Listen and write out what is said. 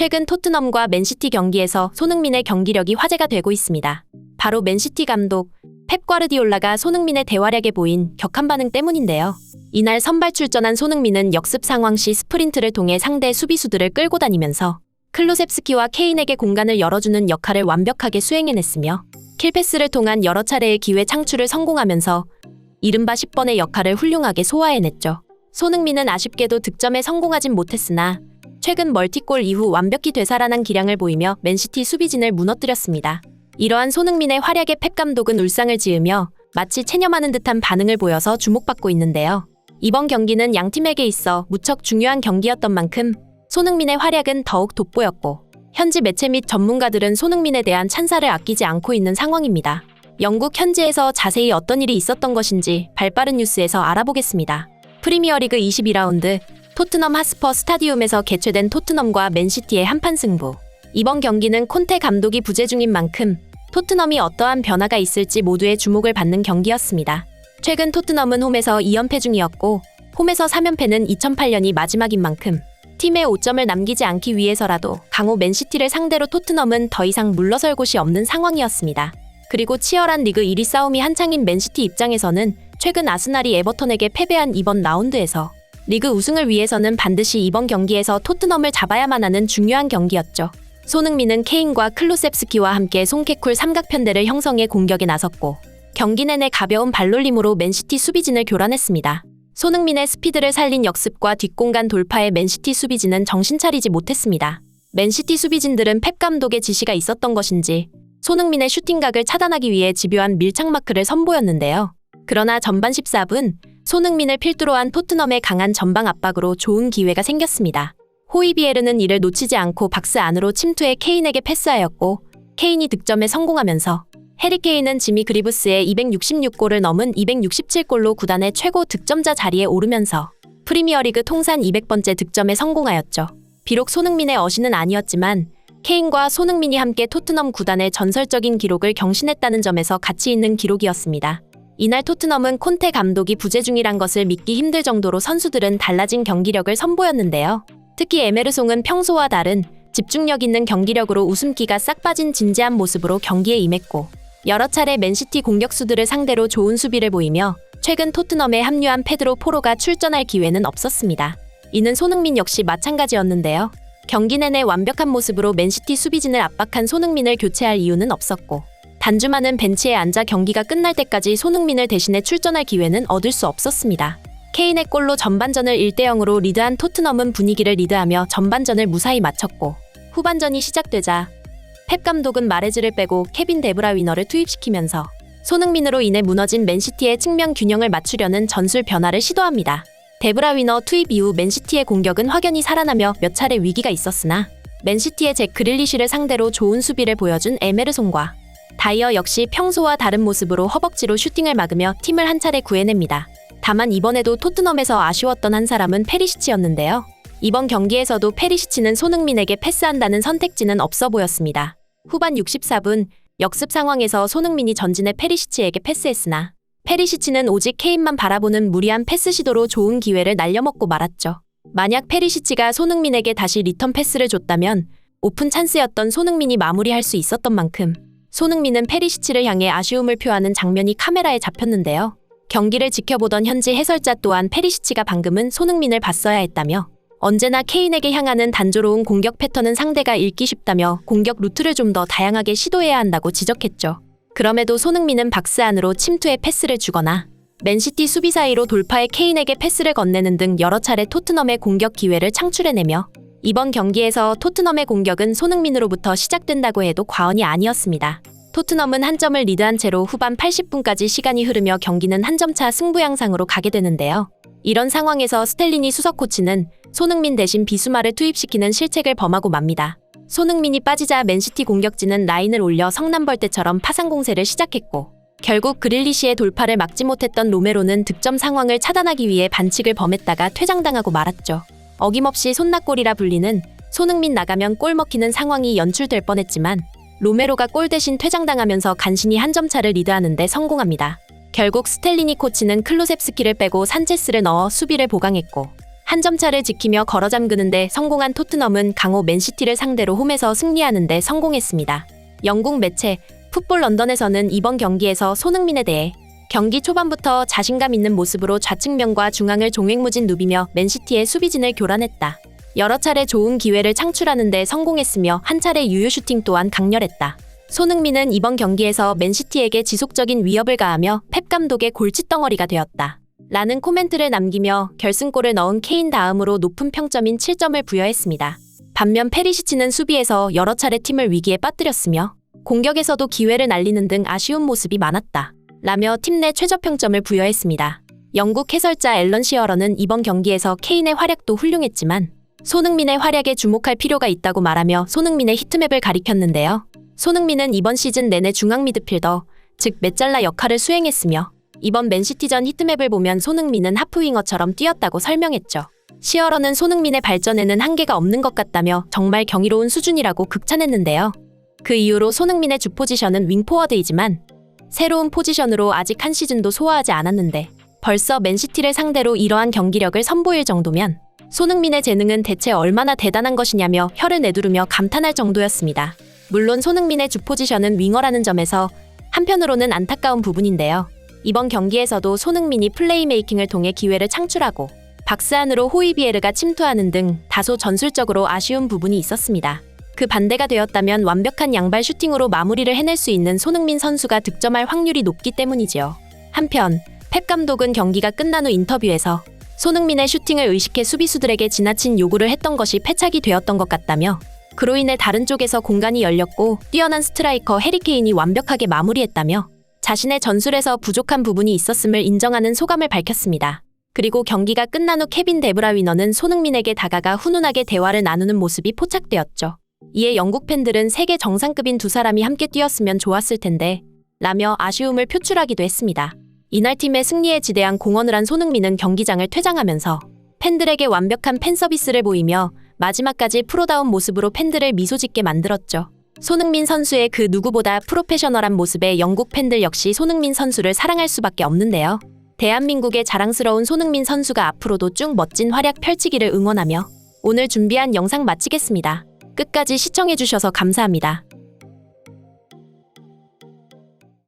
최근 토트넘과 맨시티 경기에서 손흥민의 경기력이 화제가 되고 있습니다. 바로 맨시티 감독 펩 과르디올라가 손흥민의 대활약에 보인 격한 반응 때문인데요. 이날 선발 출전한 손흥민은 역습 상황 시 스프린트를 통해 상대 수비수들을 끌고 다니면서 클루셉스키와 케인에게 공간을 열어주는 역할을 완벽하게 수행해냈으며 킬패스를 통한 여러 차례의 기회 창출을 성공하면서 이른바 10번의 역할을 훌륭하게 소화해냈죠. 손흥민은 아쉽게도 득점에 성공하진 못했으나 최근 멀티골 이후 완벽히 되살아난 기량을 보이며 맨시티 수비진을 무너뜨렸습니다. 이러한 손흥민의 활약에 펩 감독은 울상을 지으며 마치 체념하는 듯한 반응을 보여서 주목받고 있는데요. 이번 경기는 양팀에게 있어 무척 중요한 경기였던 만큼 손흥민의 활약은 더욱 돋보였고 현지 매체 및 전문가들은 손흥민에 대한 찬사를 아끼지 않고 있는 상황입니다. 영국 현지에서 자세히 어떤 일이 있었던 것인지 발빠른 뉴스에서 알아보겠습니다. 프리미어리그 22라운드 토트넘 핫스퍼 스타디움에서 개최된 토트넘과 맨시티의 한판 승부. 이번 경기는 콘테 감독이 부재 중인 만큼 토트넘이 어떠한 변화가 있을지 모두의 주목을 받는 경기였습니다. 최근 토트넘은 홈에서 2연패 중이었고 홈에서 3연패는 2008년이 마지막인 만큼 팀에 5점을 남기지 않기 위해서라도 강호 맨시티를 상대로 토트넘은 더 이상 물러설 곳이 없는 상황이었습니다. 그리고 치열한 리그 1위 싸움이 한창인 맨시티 입장에서는 최근 아스날이 에버턴에게 패배한 이번 라운드에서 리그 우승을 위해서는 반드시 이번 경기에서 토트넘을 잡아야만 하는 중요한 경기였죠. 손흥민은 케인과 클루셉스키와 함께 송케쿨 삼각편대를 형성해 공격에 나섰고 경기 내내 가벼운 발놀림으로 맨시티 수비진을 교란했습니다. 손흥민의 스피드를 살린 역습과 뒷공간 돌파에 맨시티 수비진은 정신 차리지 못했습니다. 맨시티 수비진들은 펩 감독의 지시가 있었던 것인지 손흥민의 슈팅각을 차단하기 위해 집요한 밀착 마크를 선보였는데요. 그러나 전반 14분 손흥민을 필두로 한 토트넘의 강한 전방 압박으로 좋은 기회가 생겼습니다. 호이비에르는 이를 놓치지 않고 박스 안으로 침투해 케인에게 패스하였고 케인이 득점에 성공하면서 해리 케인은 지미 그리브스의 266골을 넘은 267골로 구단의 최고 득점자 자리에 오르면서 프리미어리그 통산 200번째 득점에 성공하였죠. 비록 손흥민의 어시는 아니었지만 케인과 손흥민이 함께 토트넘 구단의 전설적인 기록을 경신했다는 점에서 가치 있는 기록이었습니다. 이날 토트넘은 콘테 감독이 부재 중이란 것을 믿기 힘들 정도로 선수들은 달라진 경기력을 선보였는데요. 특히 에메르송은 평소와 다른 집중력 있는 경기력으로 웃음기가 싹 빠진 진지한 모습으로 경기에 임했고 여러 차례 맨시티 공격수들을 상대로 좋은 수비를 보이며 최근 토트넘에 합류한 페드로 포로가 출전할 기회는 없었습니다. 이는 손흥민 역시 마찬가지였는데요. 경기 내내 완벽한 모습으로 맨시티 수비진을 압박한 손흥민을 교체할 이유는 없었고 단주만은 벤치에 앉아 경기가 끝날 때까지 손흥민을 대신해 출전할 기회는 얻을 수 없었습니다. 케인의 골로 전반전을 1대0으로 리드한 토트넘은 분위기를 리드하며 전반전을 무사히 마쳤고 후반전이 시작되자 펩 감독은 마레즈를 빼고 케빈 데브라위너를 투입시키면서 손흥민으로 인해 무너진 맨시티의 측면 균형을 맞추려는 전술 변화를 시도합니다. 데브라위너 투입 이후 맨시티의 공격은 확연히 살아나며 몇 차례 위기가 있었으나 맨시티의 잭 그릴리시를 상대로 좋은 수비를 보여준 에메르송과 다이어 역시 평소와 다른 모습으로 허벅지로 슈팅을 막으며 팀을 한 차례 구해냅니다. 다만 이번에도 토트넘에서 아쉬웠던 한 사람은 페리시치였는데요. 이번 경기에서도 페리시치는 손흥민에게 패스한다는 선택지는 없어 보였습니다. 후반 64분 역습 상황에서 손흥민이 전진해 페리시치에게 패스했으나 페리시치는 오직 케인만 바라보는 무리한 패스 시도로 좋은 기회를 날려먹고 말았죠. 만약 페리시치가 손흥민에게 다시 리턴 패스를 줬다면 오픈 찬스였던 손흥민이 마무리할 수 있었던 만큼 손흥민은 페리시치를 향해 아쉬움을 표하는 장면이 카메라에 잡혔는데요. 경기를 지켜보던 현지 해설자 또한 페리시치가 방금은 손흥민을 봤어야 했다며 언제나 케인에게 향하는 단조로운 공격 패턴은 상대가 읽기 쉽다며 공격 루트를 좀 더 다양하게 시도해야 한다고 지적했죠. 그럼에도 손흥민은 박스 안으로 침투해 패스를 주거나 맨시티 수비 사이로 돌파해 케인에게 패스를 건네는 등 여러 차례 토트넘의 공격 기회를 창출해내며 이번 경기에서 토트넘의 공격은 손흥민으로부터 시작된다고 해도 과언이 아니었습니다. 토트넘은 한 점을 리드한 채로 후반 80분까지 시간이 흐르며 경기는 한 점 차 승부 양상으로 가게 되는데요. 이런 상황에서 스텔리니 수석 코치는 손흥민 대신 비수마를 투입시키는 실책을 범하고 맙니다. 손흥민이 빠지자 맨시티 공격진은 라인을 올려 성남벌떼처럼 파상 공세를 시작했고 결국 그릴리시의 돌파를 막지 못했던 로메로는 득점 상황을 차단하기 위해 반칙을 범했다가 퇴장당하고 말았죠. 어김없이 손낙골이라 불리는 손흥민 나가면 골 먹히는 상황이 연출될 뻔했지만 로메로가 골 대신 퇴장당하면서 간신히 한 점 차를 리드하는 데 성공합니다. 결국 스텔리니 코치는 클루셉스키를 빼고 산체스를 넣어 수비를 보강했고 한 점 차를 지키며 걸어 잠그는데 성공한 토트넘은 강호 맨시티를 상대로 홈에서 승리하는 데 성공했습니다. 영국 매체 풋볼 런던에서는 이번 경기에서 손흥민에 대해 경기 초반부터 자신감 있는 모습으로 좌측면과 중앙을 종횡무진 누비며 맨시티의 수비진을 교란했다. 여러 차례 좋은 기회를 창출하는 데 성공했으며 한 차례 유효 슈팅 또한 강렬했다. 손흥민은 이번 경기에서 맨시티에게 지속적인 위협을 가하며 펩 감독의 골칫덩어리가 되었다. 라는 코멘트를 남기며 결승골을 넣은 케인 다음으로 높은 평점인 7점을 부여했습니다. 반면 페리시치는 수비에서 여러 차례 팀을 위기에 빠뜨렸으며 공격에서도 기회를 날리는 등 아쉬운 모습이 많았다. 라며 팀 내 최저평점을 부여했습니다. 영국 해설자 앨런 시어러는 이번 경기에서 케인의 활약도 훌륭했지만 손흥민의 활약에 주목할 필요가 있다고 말하며 손흥민의 히트맵을 가리켰는데요. 손흥민은 이번 시즌 내내 중앙 미드필더, 즉 메잘라 역할을 수행했으며 이번 맨시티전 히트맵을 보면 손흥민은 하프윙어처럼 뛰었다고 설명했죠. 시어러는 손흥민의 발전에는 한계가 없는 것 같다며 정말 경이로운 수준이라고 극찬했는데요. 그 이후로 손흥민의 주 포지션은 윙포워드이지만 새로운 포지션으로 아직 한 시즌도 소화하지 않았는데 벌써 맨시티를 상대로 이러한 경기력을 선보일 정도면 손흥민의 재능은 대체 얼마나 대단한 것이냐며 혀를 내두르며 감탄할 정도였습니다. 물론 손흥민의 주 포지션은 윙어라는 점에서 한편으로는 안타까운 부분인데요. 이번 경기에서도 손흥민이 플레이메이킹을 통해 기회를 창출하고 박스 안으로 호이비에르가 침투하는 등 다소 전술적으로 아쉬운 부분이 있었습니다. 그 반대가 되었다면 완벽한 양발 슈팅으로 마무리를 해낼 수 있는 손흥민 선수가 득점할 확률이 높기 때문이지요. 한편 펩 감독은 경기가 끝난 후 인터뷰에서 손흥민의 슈팅을 의식해 수비수들에게 지나친 요구를 했던 것이 패착이 되었던 것 같다며 그로 인해 다른 쪽에서 공간이 열렸고 뛰어난 스트라이커 해리 케인이 완벽하게 마무리했다며 자신의 전술에서 부족한 부분이 있었음을 인정하는 소감을 밝혔습니다. 그리고 경기가 끝난 후 케빈 데브라위너는 손흥민에게 다가가 훈훈하게 대화를 나누는 모습이 포착되었죠. 이에 영국 팬들은 세계 정상급인 두 사람이 함께 뛰었으면 좋았을 텐데 라며 아쉬움을 표출하기도 했습니다. 이날 팀의 승리에 지대한 공헌을 한 손흥민은 경기장을 퇴장하면서 팬들에게 완벽한 팬 서비스를 보이며 마지막까지 프로다운 모습으로 팬들을 미소 짓게 만들었죠. 손흥민 선수의 그 누구보다 프로페셔널한 모습에 영국 팬들 역시 손흥민 선수를 사랑할 수밖에 없는데요. 대한민국의 자랑스러운 손흥민 선수가 앞으로도 쭉 멋진 활약 펼치기를 응원하며 오늘 준비한 영상 마치겠습니다. 끝까지 시청해주셔서 감사합니다.